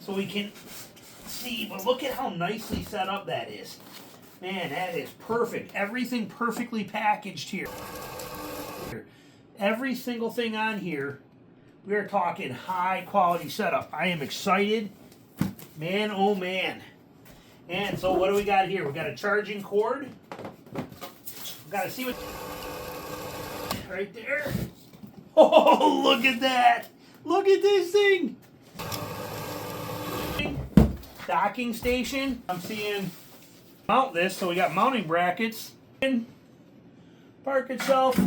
so we can see. But look at how nicely set up that is. Man, that is perfect. Everything perfectly packaged here. Every single thing on here, we are talking high quality setup. I am excited. Man, oh man. And so what do we got here? We got a charging cord. We got to see what... Right there. Oh, look at that. Look at this thing. Docking station. I'm seeing mount this, so we got mounting brackets. Park itself.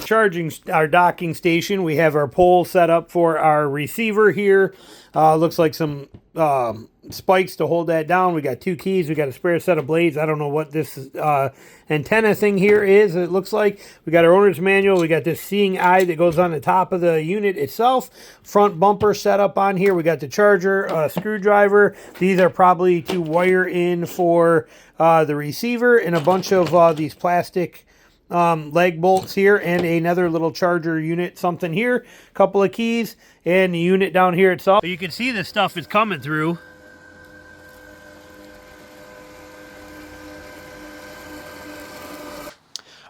Charging our docking station. We have our pole set up for our receiver here. Looks like some spikes to hold that down. We got 2 keys. We got a spare set of blades. I don't know what this antenna thing here is. It looks like we got our owner's manual. We got this seeing eye that goes on the top of the unit itself. Front bumper set up on here. We got the charger, screwdriver. These are probably to wire in for the receiver, and a bunch of these plastic leg bolts here, and another little charger unit, something here, couple of keys, and the unit down here itself. So you can see this stuff is coming through.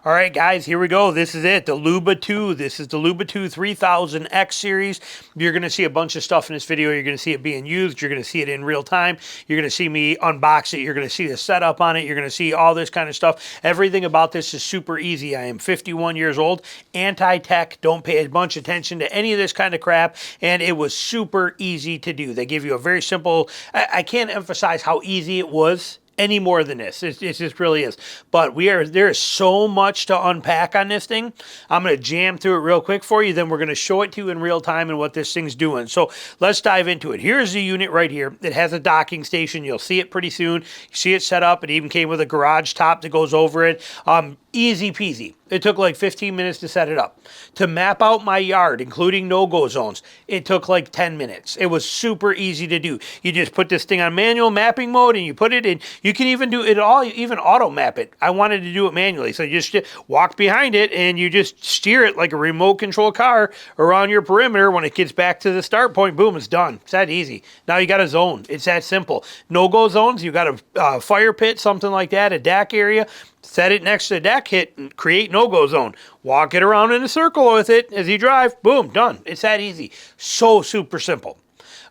All right, guys, here we go. This is it, the LUBA 2. This is the LUBA 2 3000X series. You're going to see a bunch of stuff in this video. You're going to see it being used. You're going to see it in real time. You're going to see me unbox it. You're going to see the setup on it. You're going to see all this kind of stuff. Everything about this is super easy. I am 51 years old, anti-tech, don't pay a bunch of attention to any of this kind of crap, and it was super easy to do. They give you a very simple, I can't emphasize how easy it was any more than this. It just really is. But there is so much to unpack on this thing. I'm going to jam through it real quick for you. Then we're going to show it to you in real time and what this thing's doing. So let's dive into it. Here's the unit right here. It has a docking station. You'll see it pretty soon. You see it set up. It even came with a garage top that goes over it. Easy peasy. It took like 15 minutes to set it up. To map out my yard, including no-go zones, it took like 10 minutes. It was super easy to do. You just put this thing on manual mapping mode and you put it in. You can even do it all, even auto map it. I wanted to do it manually. So you just walk behind it and you just steer it like a remote control car around your perimeter. When it gets back to the start point, boom, it's done. It's that easy. Now you got a zone. It's that simple. No-go zones, you got a fire pit, something like that, a DAC area. Set it next to the deck, hit and create no-go zone. Walk it around in a circle with it as you drive. Boom, done. It's that easy. So super simple.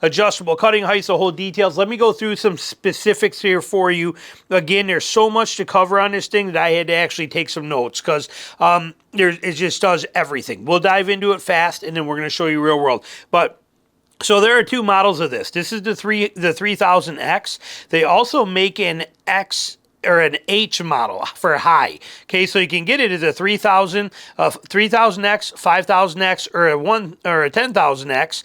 Adjustable cutting heights, the whole details. Let me go through some specifics here for you. Again, there's so much to cover on this thing that I had to actually take some notes because it just does everything. We'll dive into it fast, and then we're going to show you real world. But so there are 2 models of this. This is the 3000X. They also make an X or an H model for high. Okay, so you can get it as a 3000, 3000X, 5000X, or a 10,000X.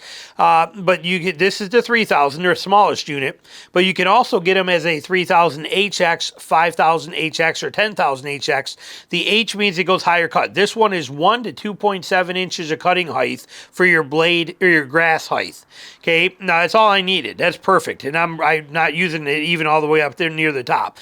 But you get this is the 3000, their smallest unit. But you can also get them as a 3000HX, 5000HX, or 10,000HX. The H means it goes higher cut. This one is 1 to 2.7 inches of cutting height for your blade or your grass height. Okay, now that's all I needed. That's perfect, and I'm not using it even all the way up there near the top.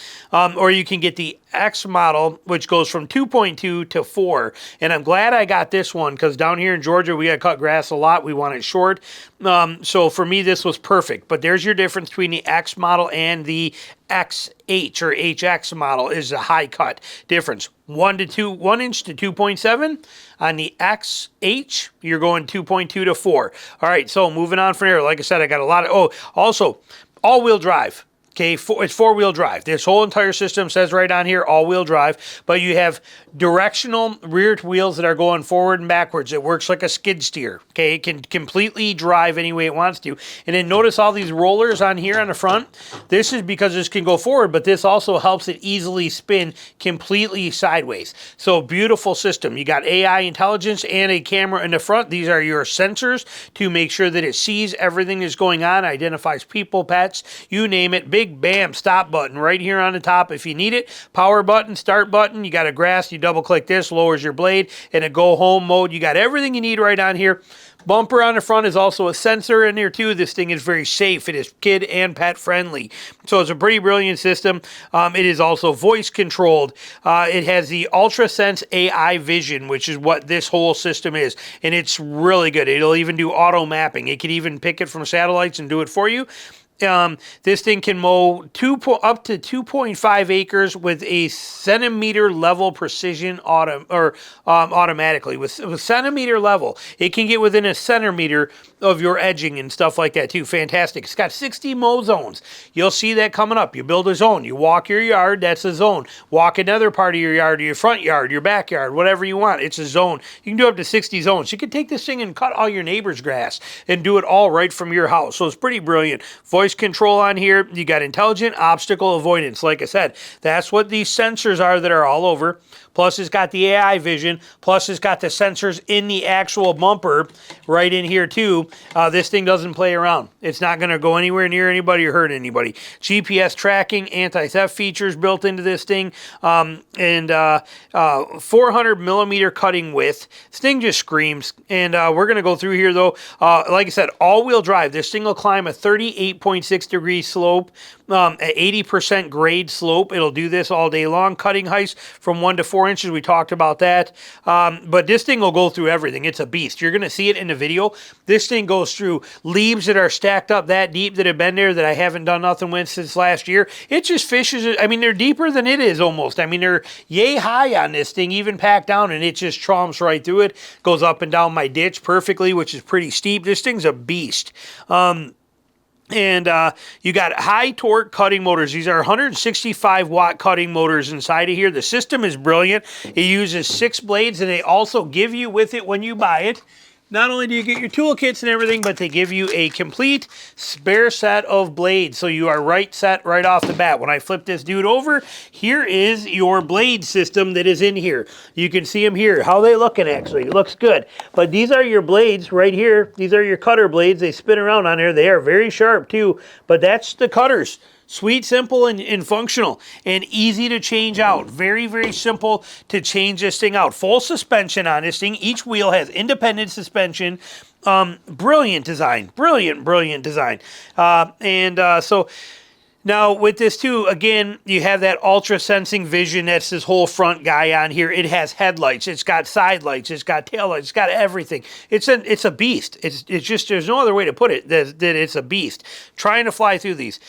Or you can get the X model, which goes from 2.2 to 4. And I'm glad I got this one because down here in Georgia, we got to cut grass a lot. We want it short. So for me, this was perfect. But there's your difference between the X model and the XH or HX model is a high cut difference. 1 inch to 2.7. On the XH, you're going 2.2 to 4. All right, so moving on from here. Like I said, I got a lot of, also all-wheel drive. Okay, it's 4-wheel drive. This whole entire system says right on here, all-wheel drive, but you have directional rear wheels that are going forward and backwards. It works like a skid steer. Okay, it can completely drive any way it wants to. And then notice all these rollers on here on the front. This is because this can go forward, but this also helps it easily spin completely sideways. So beautiful system. You got AI intelligence and a camera in the front. These are your sensors to make sure that it sees everything that's going on, identifies people, pets, you name it. Big big, bam, stop button right here on the top if you need it. Power button, start button. You got a grass, you double click this, lowers your blade. In a go home mode, you got everything you need right on here. Bumper on the front is also a sensor in there too. This thing is very safe. It is kid and pet friendly. So it's a pretty brilliant system. It is also voice controlled. It has the UltraSense AI vision, which is what this whole system is. And it's really good. It'll even do auto mapping. It can even pick it from satellites and do it for you. This thing can mow up to 2.5 acres with a centimeter level precision automatically. With centimeter level, it can get within a centimeter of your edging and stuff like that too. Fantastic. It's got 60 mow zones. You'll see that coming up. You build a zone. You walk your yard, that's a zone. Walk another part of your yard, your front yard, your backyard, whatever you want. It's a zone. You can do up to 60 zones. You can take this thing and cut all your neighbor's grass and do it all right from your house. So it's pretty brilliant. Voice control on here. You got intelligent obstacle avoidance. Like I said, that's what these sensors are that are all over. Plus it's got the AI vision. Plus it's got the sensors in the actual bumper right in here too. This thing doesn't play around. It's not going to go anywhere near anybody or hurt anybody. GPS tracking, anti-theft features built into this thing, and 400 millimeter cutting width. This thing just screams. And we're going to go through here though. Like I said, all-wheel drive. This thing will climb a 38.6 degree slope, at 80% grade slope. It'll do this all day long. Cutting heights from 1 to 4 inches. We talked about that. But this thing will go through everything. It's a beast. You're going to see it in the video. This thing goes through leaves that are stacked up that deep that have been there that I haven't done nothing with since last year. It just fishes. I mean, they're deeper than it is almost. I mean, they're yay high on this thing, even packed down, and it just tromps right through it. Goes up and down my ditch perfectly, which is pretty steep. This thing's a beast. And you got high torque cutting motors. These are 165 watt cutting motors inside of here. The system is brilliant. It uses 6 blades, and they also give you with it when you buy it. Not only do you get your toolkits and everything, but they give you a complete spare set of blades. So you are set right off the bat. When I flip this dude over, here is your blade system that is in here. You can see them here. How they looking actually? It looks good. But these are your blades right here. These are your cutter blades. They spin around on there. They are very sharp too. But that's the cutters. Sweet, simple, and functional, and easy to change out. Very, very simple to change this thing out. Full suspension on this thing. Each wheel has independent suspension. Brilliant design. Brilliant, brilliant design. So now with this too, again, you have that ultra sensing vision. That's this whole front guy on here. It has headlights. It's got side lights. It's got tail lights. It's got everything. It's a beast. It's just, there's no other way to put it that it's a beast. Trying to fly through these.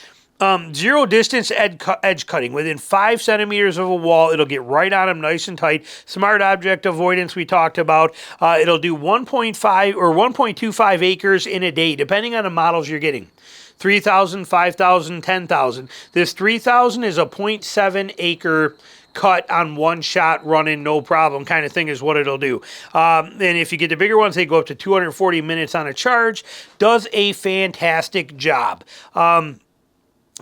Zero distance edge cutting. Within 5 centimeters of a wall, it'll get right on them nice and tight. Smart object avoidance we talked about. It'll do 1.5 or 1.25 acres in a day, depending on the models you're getting. 3,000, 5,000, 10,000. This 3,000 is a 0.7 acre cut on one shot running, no problem kind of thing is what it'll do. And if you get the bigger ones, they go up to 240 minutes on a charge. Does a fantastic job.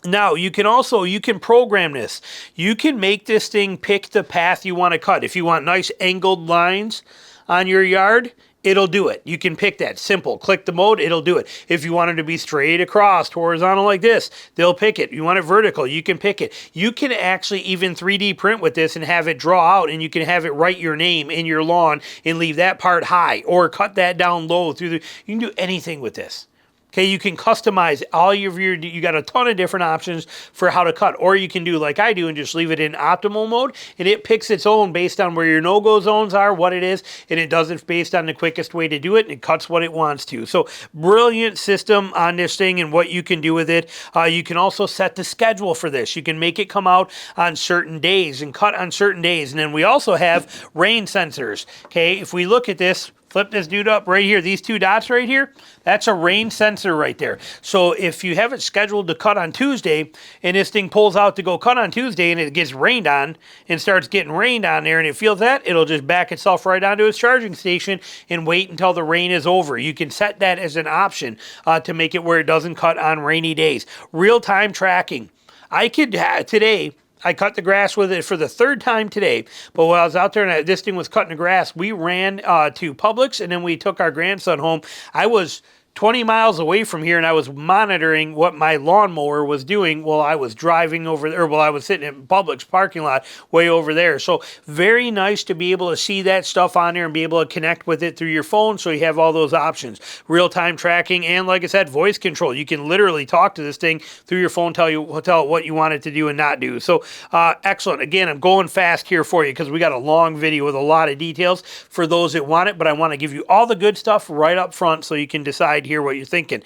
Now, you can program this. You can make this thing pick the path you want to cut. If you want nice angled lines on your yard, it'll do it. You can pick that. Simple. Click the mode, it'll do it. If you want it to be straight across, horizontal like this, they'll pick it. You want it vertical, you can pick it. You can actually even 3D print with this and have it draw out, and you can have it write your name in your lawn and leave that part high, or cut that down low through you can do anything with this. Okay, you can customize all of you got a ton of different options for how to cut. Or you can do like I do and just leave it in optimal mode, and it picks its own based on where your no-go zones are, what it is, and it does it based on the quickest way to do it, and it cuts what it wants to. So brilliant system on this thing and what you can do with it. You can also set the schedule for this. You can make it come out on certain days and cut on certain days. And then we also have rain sensors. Okay, if we look at this, flip this dude up right here. These 2 dots right here, that's a rain sensor right there. So if you have it scheduled to cut on Tuesday and this thing pulls out to go cut on Tuesday and it gets rained on and starts getting rained on there and it feels that, it'll just back itself right onto its charging station and wait until the rain is over. You can set that as an option to make it where it doesn't cut on rainy days. Real-time tracking. I could today, I cut the grass with it for the 3rd time today, but while I was out there and this thing was cutting the grass, we ran to Publix and then we took our grandson home. I was 20 miles away from here, and I was monitoring what my lawnmower was doing while I was driving over there, or while I was sitting in Publix parking lot way over there. So very nice to be able to see that stuff on there and be able to connect with it through your phone, so you have all those options. Real-time tracking, and like I said, voice control. You can literally talk to this thing through your phone, tell it what you want it to do and not do. So excellent. Again, I'm going fast here for you because we got a long video with a lot of details for those that want it, but I want to give you all the good stuff right up front so you can decide here what you're thinking.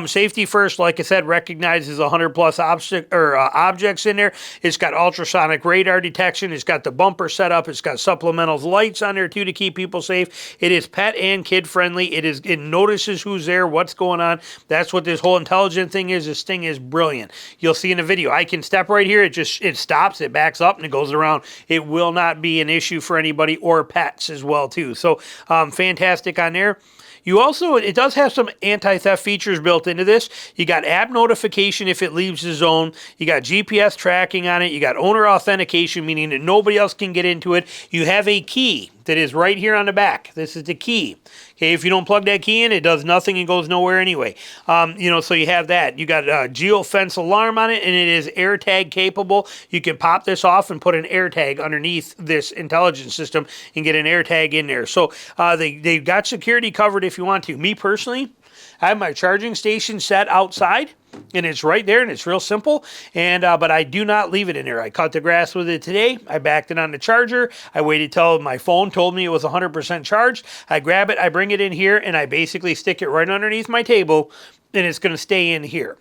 Safety first, like I said, recognizes 100 plus objects in there. It's got ultrasonic radar detection. It's got the bumper set up. It's got supplemental lights on there too to keep people safe. It is pet and kid friendly. It notices who's there, what's going on. That's what this whole intelligent thing is. This thing is brilliant. You'll see in the video. I can step right here. It stops. It backs up and it goes around. It will not be an issue for anybody or pets as well too. So fantastic on there. It does have some anti-theft features built into this. You got app notification if it leaves the zone. You got GPS tracking on it. You got owner authentication, meaning that nobody else can get into it. You have a key that is right here on the back. This is the key. Okay, if you don't plug that key in, it does nothing and goes nowhere anyway. So you have that. You got a geofence alarm on it, and it is AirTag capable. You can pop this off and put an AirTag underneath this intelligence system and get an AirTag in there. So they've got security covered if you want to. Me personally, I have my charging station set outside, and it's right there, and it's real simple. But I do not leave it in there. I cut the grass with it today. I backed it on the charger. I waited till my phone told me it was 100% charged. I grab it, I bring it in here, and I basically stick it right underneath my table, and it's going to stay in here.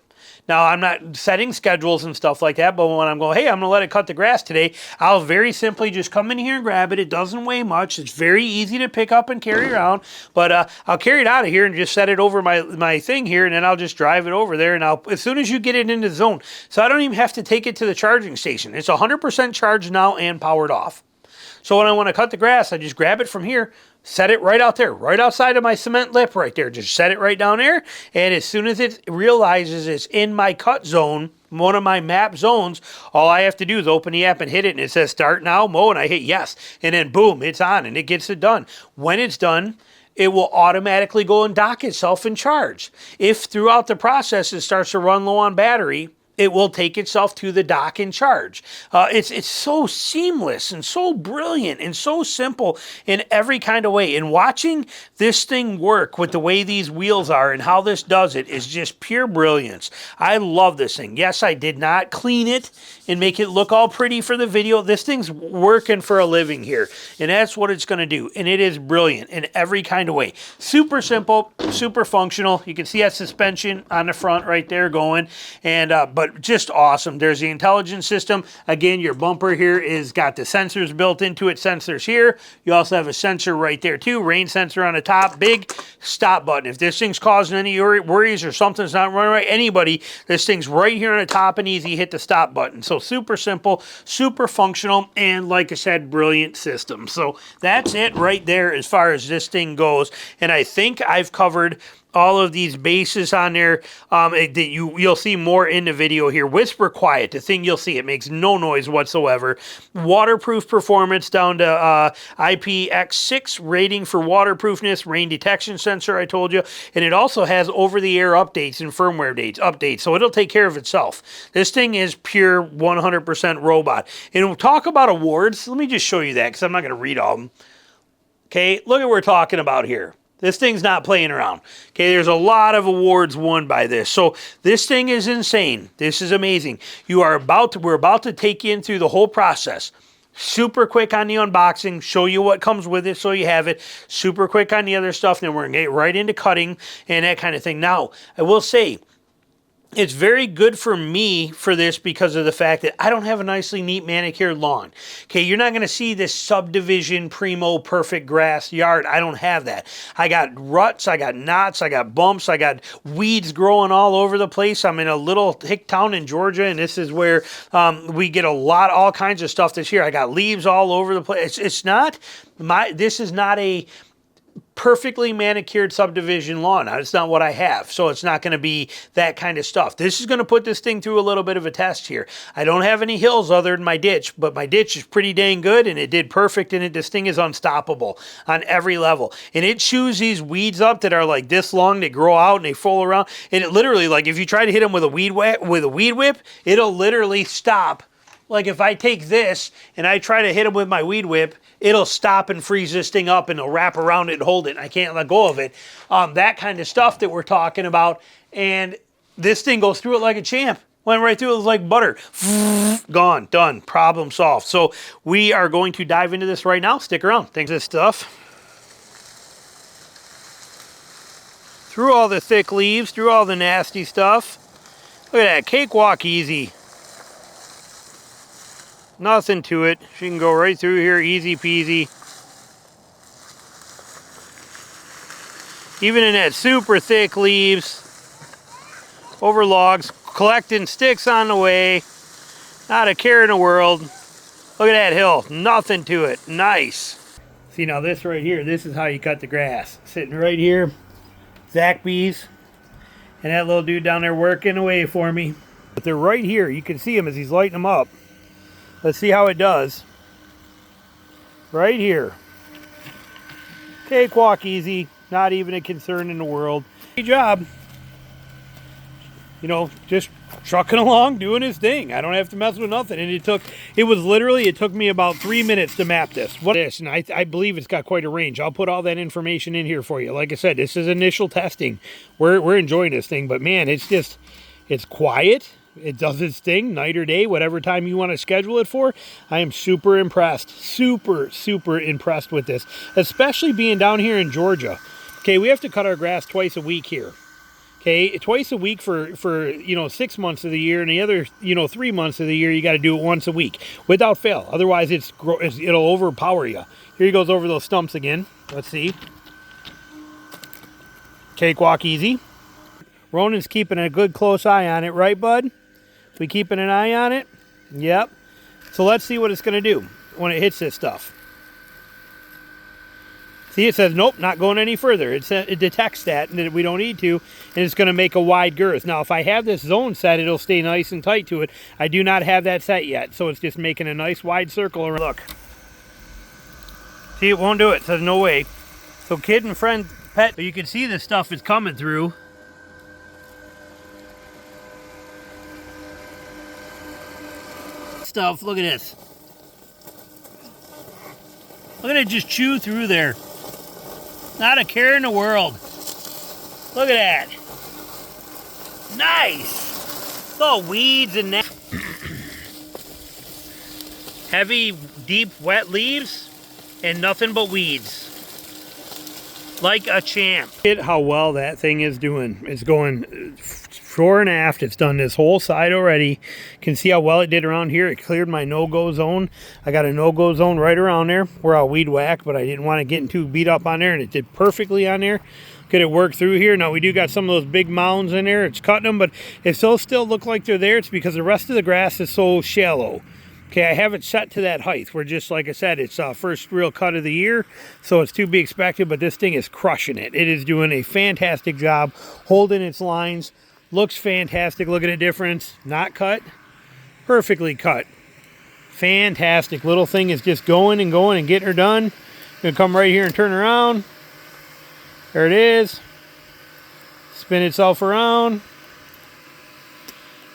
Now, I'm not setting schedules and stuff like that, but when I'm going, hey, I'm going to let it cut the grass today, I'll very simply just come in here and grab it. It doesn't weigh much. It's very easy to pick up and carry around, but I'll carry it out of here and just set it over my thing here, and then I'll just drive it over there, and as soon as you get it into the zone, so I don't even have to take it to the charging station. It's 100% charged now and powered off. So when I want to cut the grass, I just grab it from here, set it right out there, right outside of my cement lip right there. Just set it right down there. And as soon as it realizes it's in my cut zone, one of my map zones, all I have to do is open the app and hit it. And it says start now, mow, and I hit yes. And then boom, it's on and it gets it done. When it's done, it will automatically go and dock itself and charge. If throughout the process it starts to run low on battery, it will take itself to the dock and charge. It's so seamless and so brilliant and so simple in every kind of way. And watching this thing work with the way these wheels are and how this does it is just pure brilliance. I love this thing. Yes, I did not clean it and make it look all pretty for the video. This thing's working for a living here, and that's what it's going to do. And it is brilliant in every kind of way. Super simple, super functional. You can see that suspension on the front right there going, and but just awesome. There's the intelligence system. Again, your bumper here is got the sensors built into it. Sensors here. You also have a sensor right there too. Rain sensor on the top. Big stop button. If this thing's causing any worries or something's not running right, anybody, this thing's right here on the top and easy. Hit the stop button. So super simple, super functional, and like I said, brilliant system. So that's it right there as far as this thing goes. And I think I've covered all of these bases on there that you'll see more in the video here. Whisper quiet, the thing you'll see, it makes no noise whatsoever. Waterproof performance down to IPX6 rating for waterproofness, rain detection sensor I told you, and it also has over-the-air updates and firmware updates, so it'll take care of itself. This thing is pure 100% robot. And we'll talk about awards. Let me just show you that because I'm not going to read all of them. Okay, look at what we're talking about here. This thing's not playing around. Okay, there's a lot of awards won by this. So this thing is insane. This is amazing. We're about to take you in through the whole process. Super quick on the unboxing, show you what comes with it so you have it. Super quick on the other stuff, then we're going to get right into cutting and that kind of thing. Now, I will say, it's very good for me for this because of the fact that I don't have a nicely neat manicured lawn. Okay, you're not going to see this subdivision, primo, perfect grass yard. I don't have that. I got ruts, I got knots, I got bumps, I got weeds growing all over the place. I'm in a little hick town in Georgia, and this is where we get all kinds of stuff this year. I got leaves all over the place. This is not a perfectly manicured subdivision lawn. Now, it's not what I have, so it's not going to be that kind of stuff. This is going to put this thing through a little bit of a test here. I don't have any hills other than my ditch, but my ditch is pretty dang good, and it did perfect, and this thing is unstoppable on every level. And it chews these weeds up that are like this long, they grow out and they fold around, and it literally, like if you try to hit them with a weed whip, it'll literally stop. Like if I take this and I try to hit them with my weed whip, it'll stop and freeze this thing up, and it'll wrap around it and hold it. I can't let go of it. That kind of stuff that we're talking about. And this thing goes through it like a champ. Went right through it like butter. Gone, done, problem solved. So we are going to dive into this right now. Stick around. Thanks for this stuff. Through all the thick leaves, through all the nasty stuff. Look at that, cakewalk easy. Nothing to it. She can go right through here, easy peasy. Even in that super thick leaves, over logs, collecting sticks on the way. Not a care in the world. Look at that hill, nothing to it, nice. See now this right here, this is how you cut the grass. Sitting right here, Zach Bees, and that little dude down there working away for me. But they're right here, you can see him as he's lighting them up. Let's see how it does. Right here. Cakewalk easy. Not even a concern in the world. Good job. You know, just trucking along, doing his thing. I don't have to mess with nothing. And it took me about 3 minutes to map this. And I believe it's got quite a range. I'll put all that information in here for you. Like I said, this is initial testing. We're enjoying this thing, but man, it's quiet. It does its thing, night or day, whatever time you want to schedule it for. I am super impressed. Super impressed with this, especially being down here in Georgia. Okay, we have to cut our grass twice a week here. Okay, twice a week for 6 months of the year, and the other 3 months of the year you got to do it once a week without fail. Otherwise, it'll overpower you. Here he goes over those stumps again. Let's see. Cakewalk easy. Ronan's keeping a good close eye on it, right, bud? We keeping an eye on it? Yep. So let's see what it's going to do when it hits this stuff. See, it says, nope, not going any further. It detects that we don't need to, and it's going to make a wide girth. Now, if I have this zone set, it'll stay nice and tight to it. I do not have that set yet, so it's just making a nice wide circle around. Look. See, it won't do it. It says no way. So kid and friend pet, you can see this stuff is coming through. Stuff, look at this. Look at it just chew through there. Not a care in the world. Look at that. Nice. It's all weeds and that. Heavy, deep, wet leaves and nothing but weeds. Like a champ. Look at how well that thing is doing. It's going fore and aft. It's done this whole side already. Can see how well it did around here. It cleared my no-go zone. I got a no-go zone right around there where I'll weed whack, but I didn't want to get too beat up on there, and it did perfectly on there. Could it work through here? Now we do got some of those big mounds in there. It's cutting them, but if those still look like they're there, it's because the rest of the grass is so shallow. Okay, I have it set to that height. We're just, like I said, it's first real cut of the year, so it's to be expected, but this thing is crushing it. It is doing a fantastic job holding its lines. Looks fantastic. Look at the difference. Not cut. Perfectly cut. Fantastic. Little thing is just going and going and getting her done. Gonna come right here and turn around. There it is. Spin itself around.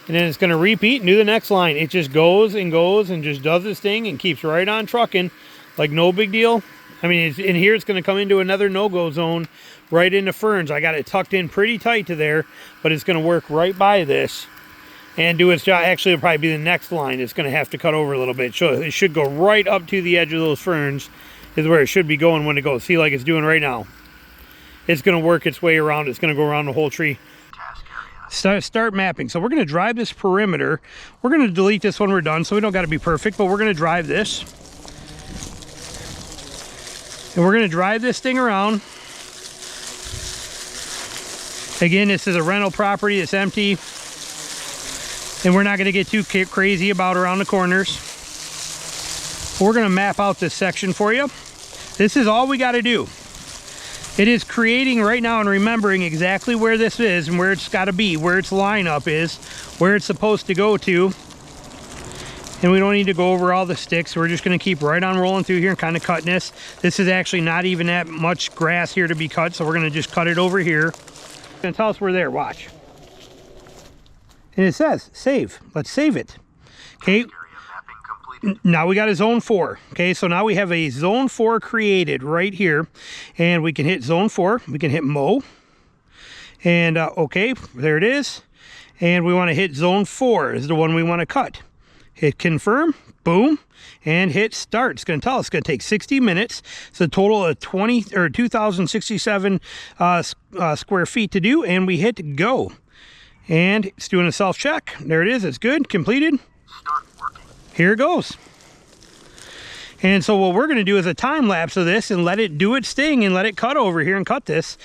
And then it's going to repeat and do the next line. It just goes and goes and just does this thing and keeps right on trucking like no big deal. I mean, in here it's going to come into another no-go zone right into ferns. I got it tucked in pretty tight to there, but it's going to work right by this and do its job. Actually, it'll probably be the next line. It's going to have to cut over a little bit. So it should go right up to the edge of those ferns is where it should be going when it goes. See, like it's doing right now. It's going to work its way around. It's going to go around the whole tree. Start mapping. So we're going to drive this perimeter. We're going to delete this when we're done, so we don't got to be perfect, but we're going to drive this. And we're going to drive this thing around. Again, this is a rental property. It's empty. And we're not going to get too crazy about around the corners. We're going to map out this section for you. This is all we got to do. It is creating right now and remembering exactly where this is and where it's got to be, where its lineup is, where it's supposed to go to. And we don't need to go over all the sticks. We're just going to keep right on rolling through here and kind of cutting this. This is actually not even that much grass here to be cut, so we're going to just cut it over here. It's going to tell us we're there. Watch. And it says save. Let's save it. Okay. Now we got a zone 4. Okay, so now we have a zone 4 created right here, and we can hit zone 4. We can hit mow, and okay, there it is. And we want to hit zone 4 is the one we want to cut. Hit confirm, boom, and hit start. It's going to tell us it's going to take 60 minutes. It's a total of 2,067 square feet to do, and we hit go. And it's doing a self check. There it is. It's good. Completed. Start working. Here it goes. And so what we're going to do is a time lapse of this and let it do its thing and let it cut over here and cut this.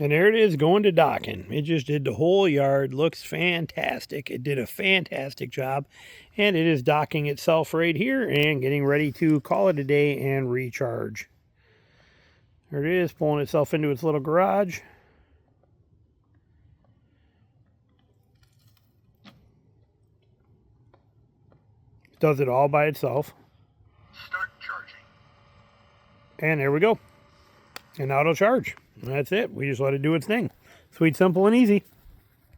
And there it is going to docking. It just did the whole yard. Looks fantastic. It did a fantastic job. And it is docking itself right here and getting ready to call it a day and recharge. There it is, pulling itself into its little garage. Does it all by itself. Start charging. And there we go. And now it'll charge. And that's it. We just let it do its thing. Sweet, simple, and easy.